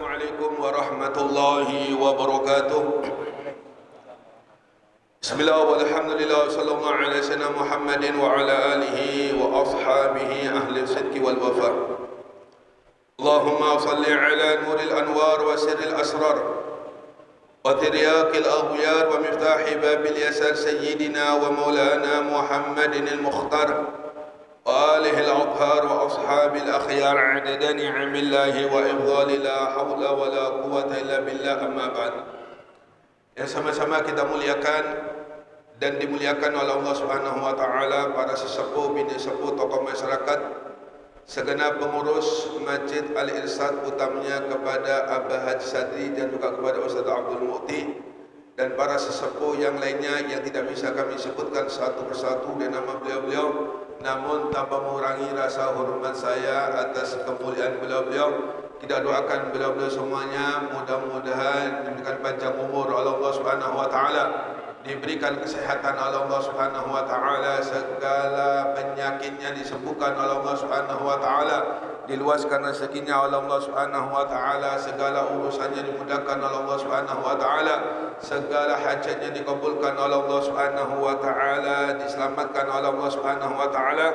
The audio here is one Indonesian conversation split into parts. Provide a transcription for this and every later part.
Assalamualaikum warahmatullahi wabarakatuh. Bismillah walhamdulillah sallallahu alaihi wasallam Muhammadin wa ala alihi wa ashabihi ahli sidqi wal wafa. Allahumma salli ala nuril anwar wa sirril asrar wa tiryaqil aghyar wa miftahi babil yasar sayyidina wa maulana Muhammadin al-mukhtar وآله الأطهار وأصحاب الأخيار عدد نعم الله وإفضال لا حول ولا قوة إلا بالله أما بعد. Yang sama-sama kita muliakan dan dimuliakan oleh Allah Subhanahu wa taala, para sesepuh, bini sepuh, tokoh masyarakat, segenap pengurus Masjid Al-Irsyad, utamanya kepada Abah Haji Sadri dan juga kepada Ustaz Abdul Mu'ti, dan para sesepuh yang lainnya yang tidak bisa kami sebutkan satu persatu dan nama beliau-beliau, namun tanpa mengurangi rasa hormat saya atas kemuliaan beliau-beliau. Kita doakan beliau-beliau semuanya mudah-mudahan diberikan panjang umur oleh Allah Subhanahu wa taala, diberikan kesehatan oleh Allah Subhanahu wa taala, segala penyakitnya disembuhkan oleh Allah Subhanahu wa taala, diluaskan rezekinya oleh Allah Subhanahu wa taala, segala urusannya dimudahkan oleh Allah Subhanahu wa taala, segala hajatnya dikabulkan oleh Allah Subhanahu wa taala, diselamatkan oleh Allah Subhanahu wa taala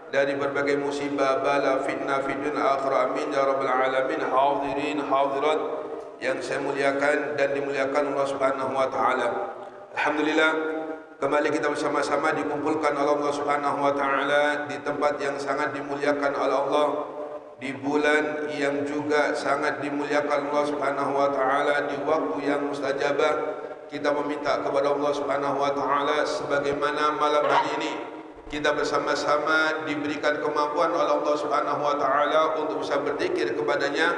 dari berbagai musibah, bala, fitnah, fitnah akhir. Amin ya rabbal alamin. Hadirin hadirat yang saya muliakan dan dimuliakan Allah Subhanahu wa taala. Alhamdulillah, kembali kita bersama-sama dikumpulkan oleh Allah Subhanahu wa taala di tempat yang sangat dimuliakan oleh Allah, di bulan yang juga sangat dimuliakan Allah Subhanahu wa taala, di waktu yang mustajabah. Kita meminta kepada Allah Subhanahu wa taala sebagaimana malam hari ini kita bersama-sama diberikan kemampuan oleh Allah Subhanahu wa taala untuk bisa berzikir kepadanya.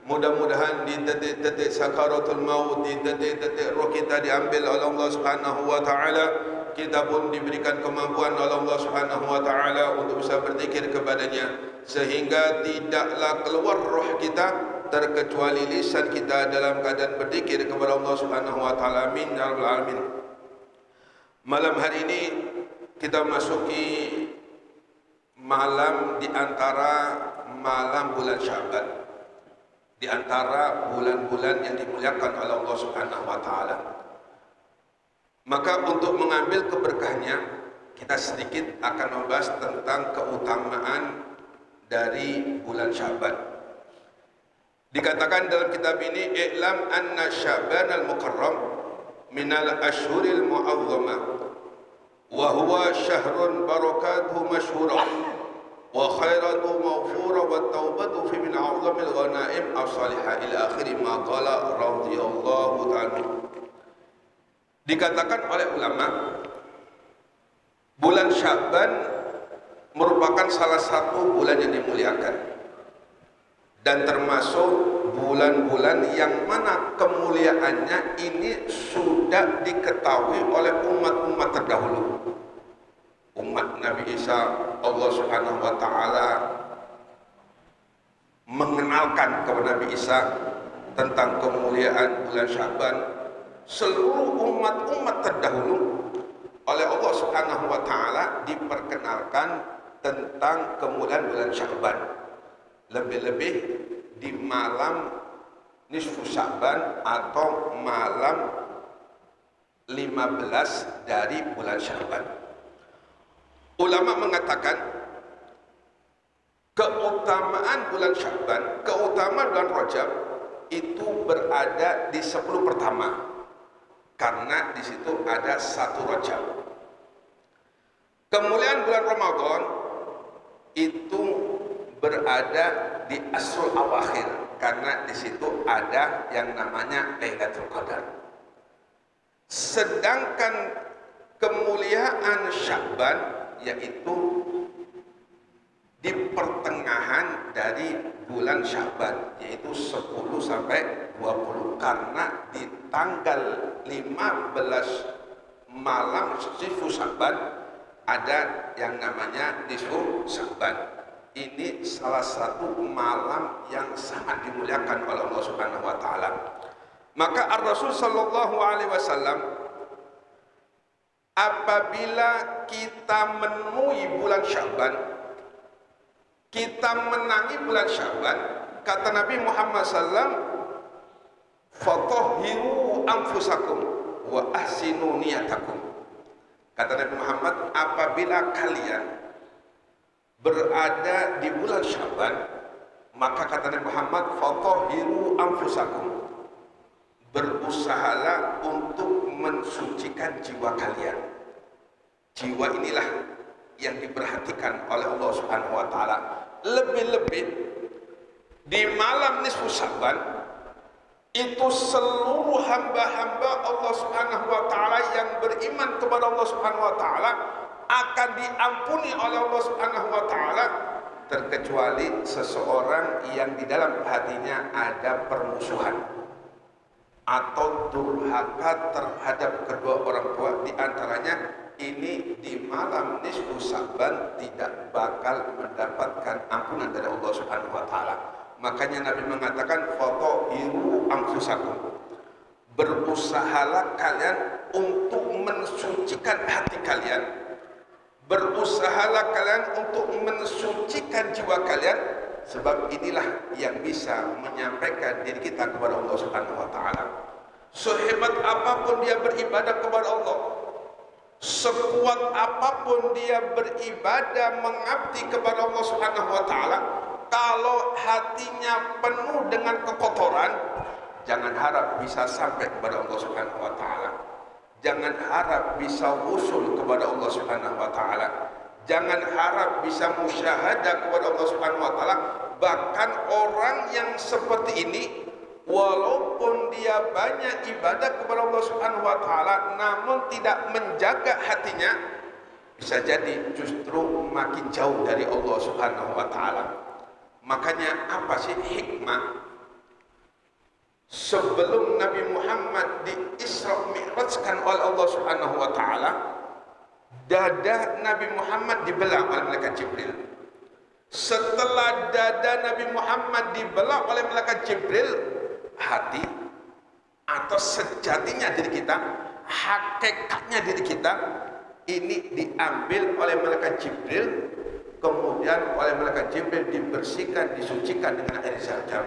Mudah-mudahan di detik-detik sakaratul maut, di detik-detik roh kita diambil oleh Allah Subhanahu wa taala, kita pun diberikan kemampuan oleh Allah Subhanahu wa taala untuk bisa berzikir kepadanya, sehingga tidaklah keluar roh kita terkecuali lisan kita dalam keadaan berzikir kepada Allah Subhanahu wa taala. Amin ya rabbal alamin. Malam hari ini kita masuki malam di antara malam bulan Sya'ban, di antara bulan-bulan yang dimuliakan oleh Allah Subhanahu wa taala. Maka untuk mengambil keberkahnya, kita sedikit akan membahas tentang keutamaan dari bulan Sya'ban. Dikatakan dalam kitab ini, "I'lam anna Sya'ban al-mukarram minal ashhuril mu'azzamah wa huwa syahrun barakatuhu masyhurah wa khairatu maghfurah wa taubatu fi min a'zamil ghanaim as-salihah ila akhir ma qala radhiyallahu ta'ala." Dikatakan oleh ulama, bulan Sya'ban merupakan salah satu bulan yang dimuliakan dan termasuk bulan-bulan yang mana kemuliaannya ini sudah diketahui oleh umat-umat terdahulu. Umat Nabi Isa, Allah Subhanahu wa taala mengenalkan kepada Nabi Isa tentang kemuliaan bulan Sya'ban. Seluruh umat-umat terdahulu oleh Allah Subhanahu wa taala diperkenalkan tentang kemuliaan bulan Sya'ban. Lebih-lebih di malam nisfu Sya'ban atau malam 15 dari bulan Sya'ban. Ulama mengatakan keutamaan bulan Sya'ban, keutamaan bulan Rajab itu berada di 10 pertama, karena di situ ada 1 Rajab. Kemuliaan bulan Ramadan itu berada di Asrul Awakhir, karena di situ ada yang namanya Lailatul Qadar. Sedangkan kemuliaan Sya'ban yaitu di pertengahan dari bulan Sya'ban, yaitu 10 sampai 20, karena di tanggal 15 malam nisfu Sya'ban ada yang namanya nisfu Sya'ban. Ini salah satu malam yang sangat dimuliakan oleh Allah Subhanahu wa taala. Maka Ar-Rasul sallallahu alaihi wasallam, apabila kita menemui bulan Sya'ban, kita menangi bulan Sya'ban, kata Nabi Muhammad SAW, fatahhiru anfusakum wa ahsinu niyatakum. Kata Nabi Muhammad, apabila kalian berada di bulan Syaban, maka kata Nabi Muhammad, fatahhiru anfusakum, berusahalah untuk mensucikan jiwa kalian. Jiwa inilah yang diperhatikan oleh Allah Subhanahu wa taala. Lebih-lebih di malam nisfu Syaban itu seluruh hamba-hamba Allah Subhanahu wa taala yang beriman kepada Allah Subhanahu wa taala akan diampuni oleh Allah Subhanahu wa taala, terkecuali seseorang yang di dalam hatinya ada permusuhan atau durhaka terhadap kedua orang tua. Di antaranya ini di malam nisfu Syaban tidak bakal mendapatkan ampunan dari Allah Subhanahu wa taala. Makanya Nabi mengatakan fatahhiru anfusakum, berusahalah kalian untuk mensucikan hati kalian, berusahalah kalian untuk mensucikan jiwa kalian, sebab inilah yang bisa menyampaikan diri kita kepada Allah Subhanahu wa taala. Sehebat apapun dia beribadah kepada Allah, sekuat apapun dia beribadah mengabdi kepada Allah Subhanahu wa taala, kalau hatinya penuh dengan kekotoran, jangan harap bisa sampai kepada Allah Subhanahu wa taala. Jangan harap bisa wusul kepada Allah Subhanahu wa taala. Jangan harap bisa musyahadah kepada Allah Subhanahu wa taala. Bahkan orang yang seperti ini, walaupun dia banyak ibadah kepada Allah Subhanahu wa taala namun tidak menjaga hatinya, bisa jadi justru makin jauh dari Allah Subhanahu wa taala. Makanya apa sih hikmah sebelum Nabi Muhammad di Isra Mi'rajkan oleh Allah Subhanahu wa taala, dada Nabi Muhammad dibelah oleh malaikat Jibril. Setelah dada Nabi Muhammad dibelah oleh malaikat Jibril, hati atau sejatinya diri kita, hakikatnya diri kita ini diambil oleh malaikat Jibril, kemudian oleh malaikat Jibril dibersihkan, disucikan dengan air Zam-Zam.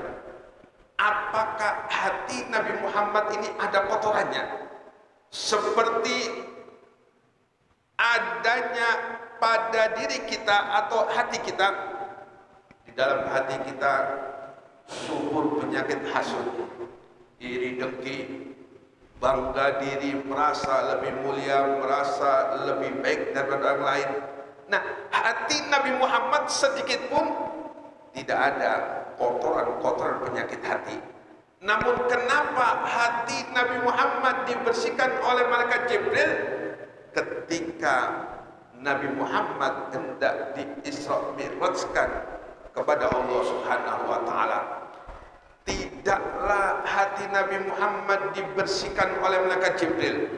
Apakah hati Nabi Muhammad ini ada kotorannya? Seperti adanya pada diri kita atau hati kita, di dalam hati kita subur penyakit hasud, iri dengki, bangga diri, merasa lebih mulia, merasa lebih baik daripada orang lain. Nah, hati Nabi Muhammad sedikit pun tidak ada kotoran-kotoran penyakit hati. Namun kenapa hati Nabi Muhammad dibersihkan oleh malaikat Jibril ketika Nabi Muhammad hendak di-Isra Mi'rajkan kepada Allah Subhanahu wa taala? Tidaklah hati Nabi Muhammad dibersihkan oleh malaikat Jibril,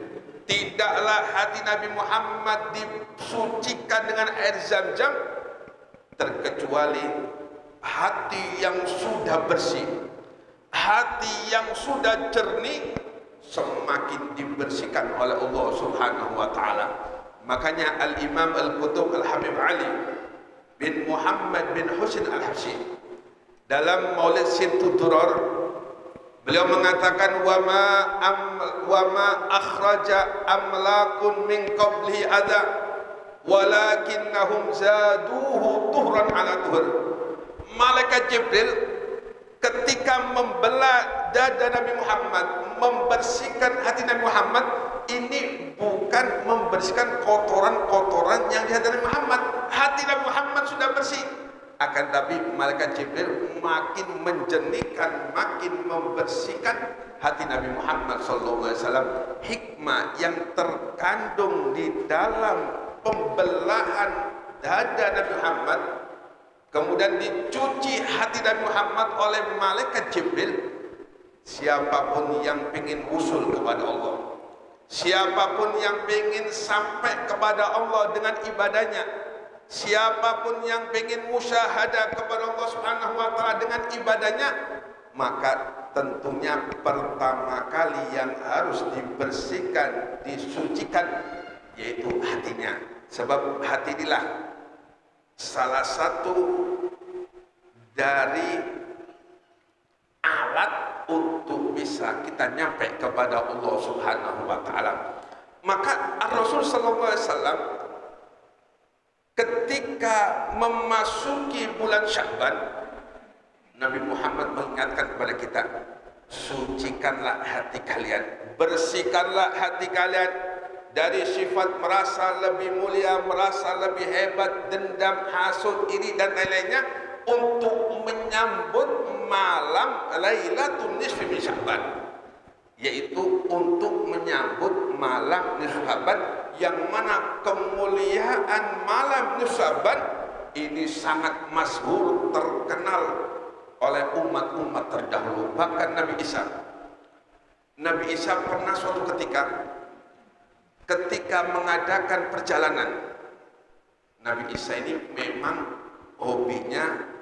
tidaklah hati Nabi Muhammad disucikan dengan air Zam-Zam, terkecuali hati yang sudah bersih, hati yang sudah jernih, semakin dibersihkan oleh Allah Subhanahu wa taala. Makanya Al-Imam Al-Qutub Al-Habib Ali bin Muhammad bin Husain Al-Habsyi dalam Maulid Sittu Durar, beliau mengatakan wa ma akhraja amlakun min qablihi adha walakinnahum zaduhu tuhran ala tuhur. Malaikat Jibril ketika membelah dada Nabi Muhammad, membersihkan hati Nabi Muhammad, ini bukan membersihkan kotoran-kotoran yang di hati Nabi Muhammad. Hati Nabi Muhammad sudah bersih, akan tapi malaikat Jibril makin menjernihkan, makin membersihkan hati Nabi Muhammad SAW. Hikmah yang terkandung di dalam pembelahan dada Nabi Muhammad, kemudian dicuci hati Nabi Muhammad oleh malaikat Jibril. Siapapun yang ingin usul kepada Allah, siapapun yang ingin sampai kepada Allah dengan ibadahnya, siapapun yang ingin musyahadah kepada Allah Subhanahu wa taala dengan ibadahnya, maka tentunya pertama kali yang harus dibersihkan, disucikan, yaitu hatinya. Sebab hati inilah salah satu dari alat alat untuk bisa kita nyampe kepada Allah Subhanahu wa taala. Maka Rasul sallallahu alaihi wasallam ketika memasuki bulan Sya'ban, Nabi Muhammad mengingatkan kepada kita, sucikanlah hati kalian, bersihkanlah hati kalian dari sifat merasa lebih mulia, merasa lebih hebat, dendam, hasud, iri dan lain-lainnya, untuk menyambut malam Lailatul Nisfi min Sya'ban, yaitu untuk menyambut malam nisfu Sya'ban, yang mana kemuliaan malam nisfu Sya'ban ini sangat masyhur, terkenal oleh umat-umat terdahulu. Bahkan Nabi Isa pernah suatu ketika mengadakan perjalanan. Nabi Isa ini memang hobinya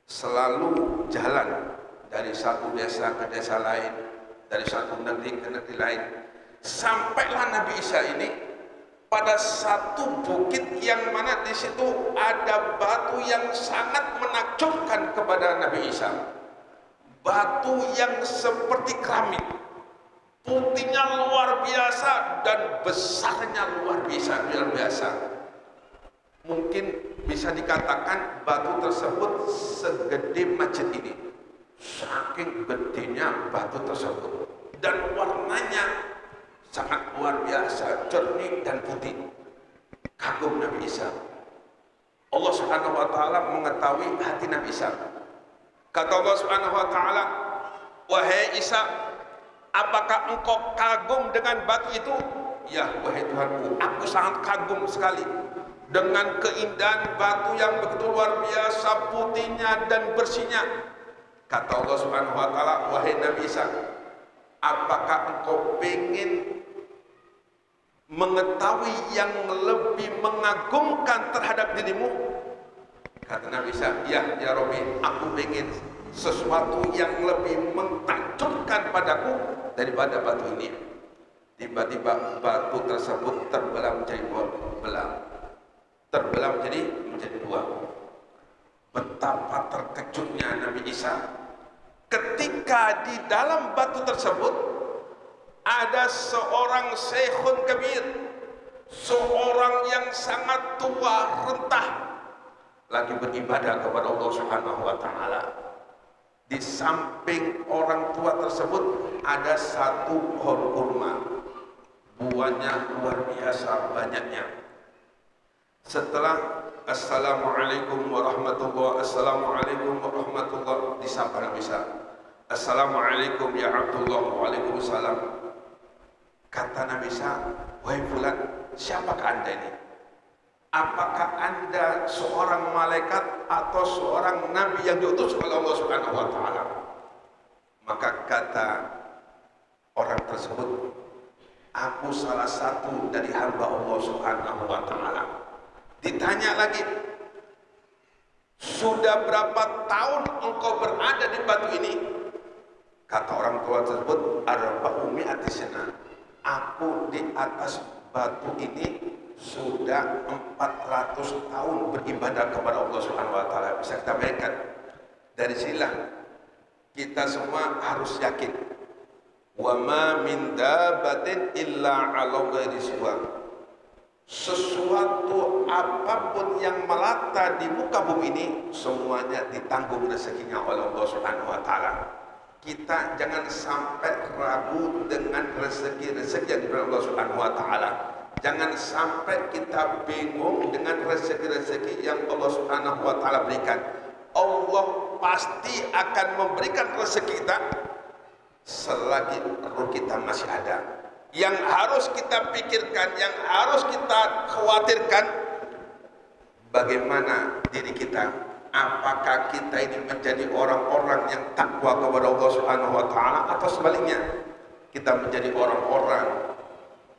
selalu jalan dari satu desa ke desa lain, dari satu negeri ke negeri lain. Sampailah Nabi Isa ini pada satu bukit yang mana di situ ada batu yang sangat menakjubkan kepada Nabi Isa. Batu yang seperti keramik, putihnya luar biasa dan besarnya luar biasa. Mungkin bisa dikatakan batu tersebut segede masjid ini, saking gedenya batu tersebut, dan warnanya sangat luar biasa, jernih dan putih. Kagum Nabi Isa. Allah Subhanahu wa taala mengetahui hati Nabi Isa. Kata Allah Subhanahu wa taala, "Wahai Isa, apakah engkau kagum dengan batu itu?" "Ya, wahai Tuhanku, aku sangat kagum sekali dengan keindahan batu yang begitu luar biasa putihnya dan bersihnya." Kata Allah Subhanahu wa taala, "Wahai Nabi Isa, apakah engkau ingin mengetahui yang lebih mengagumkan terhadap dirimu?" Kata Nabi Isa, ya Rabbi, aku ingin sesuatu yang lebih mentakjubkan padaku daripada batu ini." Tiba-tiba batu tersebut terbelah menjadi dua. Betapa terkejutnya Nabi Isa ketika di dalam batu tersebut ada seorang syekhun kabir, seorang yang sangat tua rentah, lagi beribadah kepada Allah Subhanahu wa taala. Di samping orang tua tersebut ada satu pohon kurma, buahnya luar biasa banyaknya. Setelah Assalamualaikum warahmatullahi wabarakatuh, disapa Nabi Isa, "Assalamualaikum ya Abdullah." "Waalaikumsalam." Kata Nabi Isa, "Wahai fulan, siapakah anda ini? Apakah anda seorang malaikat atau seorang nabi yang diutus oleh Allah Subhanahu wa taala?" Maka kata orang tersebut, "Aku salah satu dari hamba Allah Subhanahu wa taala." Ditanya lagi, "Sudah berapa tahun engkau berada di batu ini?" Kata orang tua tersebut, "Arba'u mi'ati sana." Aku di atas batu ini sudah 400 tahun beribadah kepada Allah Subhanahu wa taala. Bisa kita bayangkan, dari sinilah kita semua harus yakin, wa ma min dabbatin illa 'ala ghairi suwa. Sesuatu apapun yang melata di muka bumi ini semuanya ditanggung rezekinya oleh Allah Subhanahu wa taala. Kita jangan sampai ragu dengan rezeki-rezeki yang diberikan Allah Subhanahu wa taala. Jangan sampai kita bingung dengan rezeki-rezeki yang Allah Subhanahu wa taala berikan. Allah pasti akan memberikan rezeki kita selagi roh kita masih ada. Yang harus kita pikirkan, yang harus kita khawatirkan, bagaimana diri kita. Apakah kita ini menjadi orang-orang yang takwa kepada Allah Subhanahu wa taala, atau sebaliknya kita menjadi orang-orang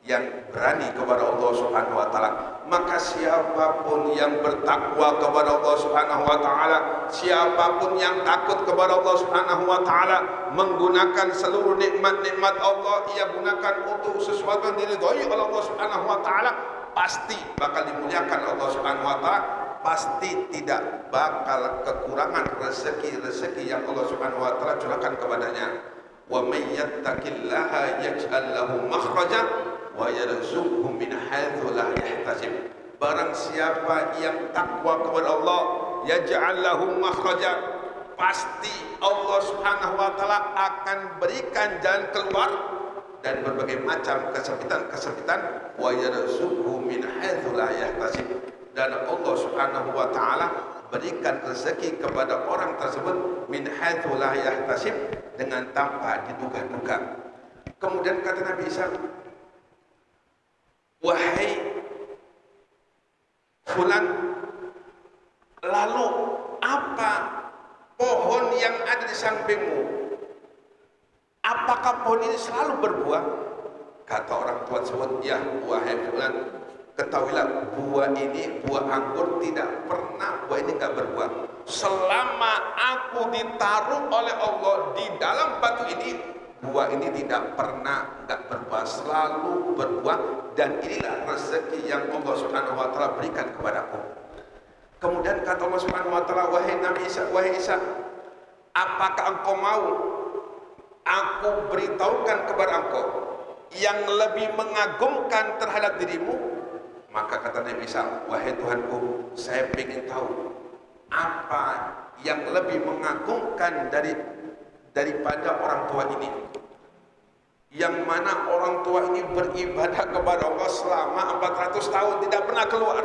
yang berani kepada Allah Subhanahu wa taala. Maka siapapun yang bertakwa kepada Allah Subhanahu wa taala, siapapun yang takut kepada Allah Subhanahu wa taala, menggunakan seluruh nikmat-nikmat Allah ia gunakan untuk sesuatu yang diridhai oleh Allah Subhanahu wa taala, pasti bakal dimuliakan Allah Subhanahu wa taala pasti tidak bakal kekurangan rezeki yang Allah Subhanahu wa taala curahkan kepadanya. Wa may yattaqillaha yaj'al lahu makhraja wa yarzuqhu min haitsu la yahtasib. Barang siapa yang takwa kepada Allah, yaj'al lahu makhraja, pasti Allah Subhanahu wa taala akan berikan jalan keluar dan berbagai macam kesempitan, wa yarzuqhu min haitsu la yahtasib, dan Allah Subhanahu wa taala berikan rezeki kepada orang tersebut min haitsu la yahtasib, dengan tanpa diduga-duga. Kemudian kata Nabi Isa, wahai fulan, lalu apa pohon yang ada di sampingmu? Apakah pohon ini selalu berbuah? Kata orang tua tersebut, ya wahai fulan, ketahuilah buah ini, buah anggur tidak pernah, buah ini enggak berbuah. Selama aku ditaruh oleh Allah di dalam batu ini, buah ini tidak pernah enggak berbuah, selalu berbuah, dan inilah rezeki yang Allah Subhanahu wa taala berikan kepadaku. Kemudian kata Allah Subhanahu wa taala, wahai Nabi Isa, wahai Isa, apakah engkau mau aku beritahukan kepada engkau yang lebih mengagumkan terhadap dirimu? Maka kata Nabi Isa, wahai Tuhanku, saya ingin tahu apa yang lebih mengagumkan daripada orang tua ini, yang mana orang tua ini beribadah kepada Allah selama 400 tahun tidak pernah keluar.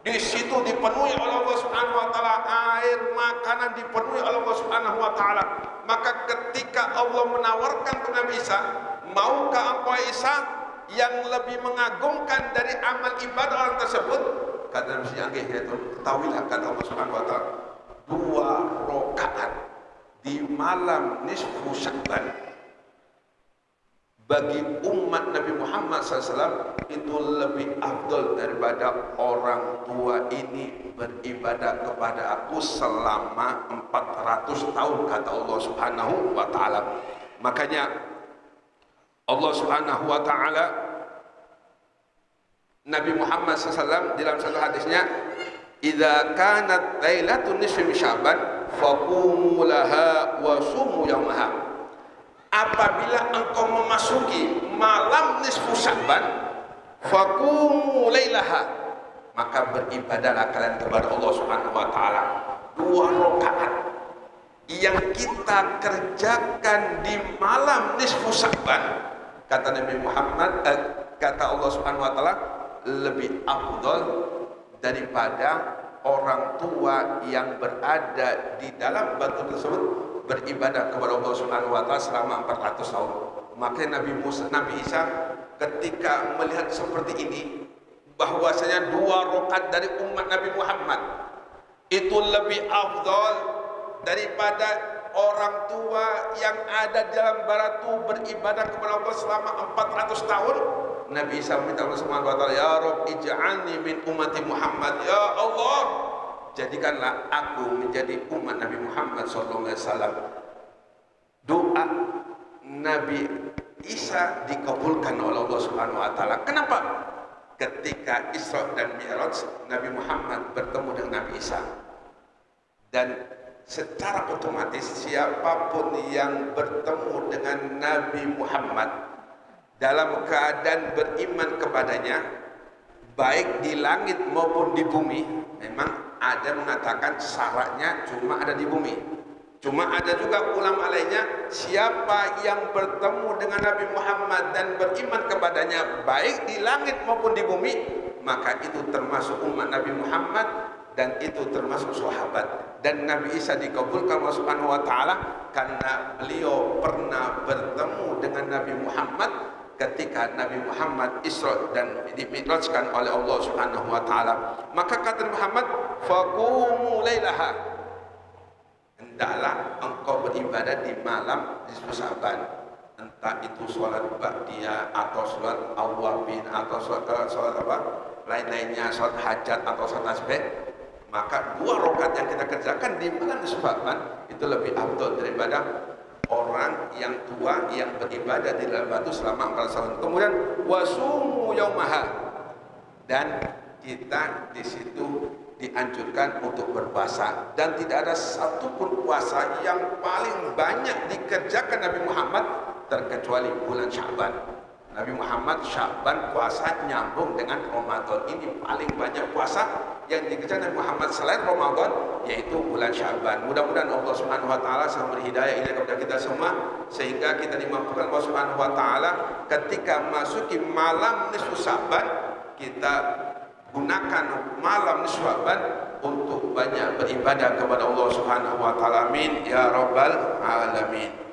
Di situ dipenuhi oleh Allah Subhanahu wa taala, air, makanan dipenuhi oleh Allah Subhanahu wa taala. Maka ketika Allah menawarkan ke Nabi Isa, maukah engkau Isa yang lebih mengagumkan dari amal ibadah orang tersebut? Kata Nabi Isa, yaitu ketahuilah, kata Allah Subhanahu wa taala, 2 rakaat di malam nisfu Sya'ban bagi umat Nabi Muhammad SAW itu lebih afdal daripada orang tua ini beribadah kepada aku selama 400 tahun, kata Allah Subhanahu wa taala. Makanya Allah Subhanahu wa taala, Nabi Muhammad SAW dalam satu hadisnya, idza kanat lailatun nisfi Sya'ban faqumu laha wa sumu yaumaha. Apabila engkau memasuki malam nisfu Sya'ban, faqumu lailaha, maka beribadahlah kalian kepada Allah Subhanahu wa taala 2 rakaat yang kita kerjakan di malam nisfu Sya'ban. Kata Nabi Muhammad, kata Allah Subhanahu wa taala, lebih afdal daripada orang tua yang berada di dalam batu tersebut beribadah kepada Allah Subhanahu wa taala selama 400 tahun. Makanya Nabi Isa ketika melihat seperti ini, bahwasanya 2 rakaat dari umat Nabi Muhammad itu lebih afdal daripada orang tua yang ada dalam batu beribadah kepada Allah selama 400 tahun. Nabi Isa minta Allah Subhanahu wa taala, ya Rabb ij'alni min ummati Muhammad, ya Allah jadikanlah aku menjadi umat Nabi Muhammad sallallahu alaihi wasallam. Doa Nabi Isa dikabulkan oleh Allah Subhanahu wa taala. Kenapa? Ketika Isra dan Mi'raj, Nabi Muhammad bertemu dengan Nabi Isa, dan secara otomatis siapapun yang bertemu dengan Nabi Muhammad dalam keadaan beriman kepadanya, baik di langit maupun di bumi, memang ada mengatakan syaratnya cuma ada di bumi. Cuma ada juga ulama lainnya, siapa yang bertemu dengan Nabi Muhammad dan beriman kepadanya baik di langit maupun di bumi, maka itu termasuk umat Nabi Muhammad dan itu termasuk sahabat. Dan Nabi Isa dikabulkan Allah Subhanahu wa taala karena beliau pernah bertemu dengan Nabi Muhammad ketika Nabi Muhammad Isra dan dimi'rajkan oleh Allah Subhanahu wa taala. Maka kata Muhammad, faqumu lailaha, hendaklah engkau beribadah di malam nisfu Sya'ban, entah itu sholat ba'diyah atau sholat awwabin atau sholat apa lain-lainnya, sholat hajat atau sholat tasbih. Maka 2 rakaat yang kita kerjakan di malam nisfu Sya'ban itu lebih afdal daripada orang yang tua yang beribadah di dalam batu selama 400 tahun. Kemudian wasumu yaumaha, dan kita di situ dianjurkan untuk berpuasa, dan tidak ada satupun puasa yang paling banyak dikerjakan Nabi Muhammad terkecuali bulan Sya'ban. Nabi Muhammad Sya'ban puasa nyambung dengan Ramadan. Ini paling banyak puasa yang dikerjakan Nabi Muhammad selain Ramadan, yaitu bulan Sya'ban. Mudah-mudahan Allah Subhanahu wa taala selalu berhidayah ini kepada kita semua, sehingga kita dimampukan Allah Subhanahu wa taala ketika masuki malam nisfu Sya'ban, kita gunakan malam nisfu Sya'ban untuk banyak beribadah kepada Allah Subhanahu wa taala. Amin ya rabbal alamin.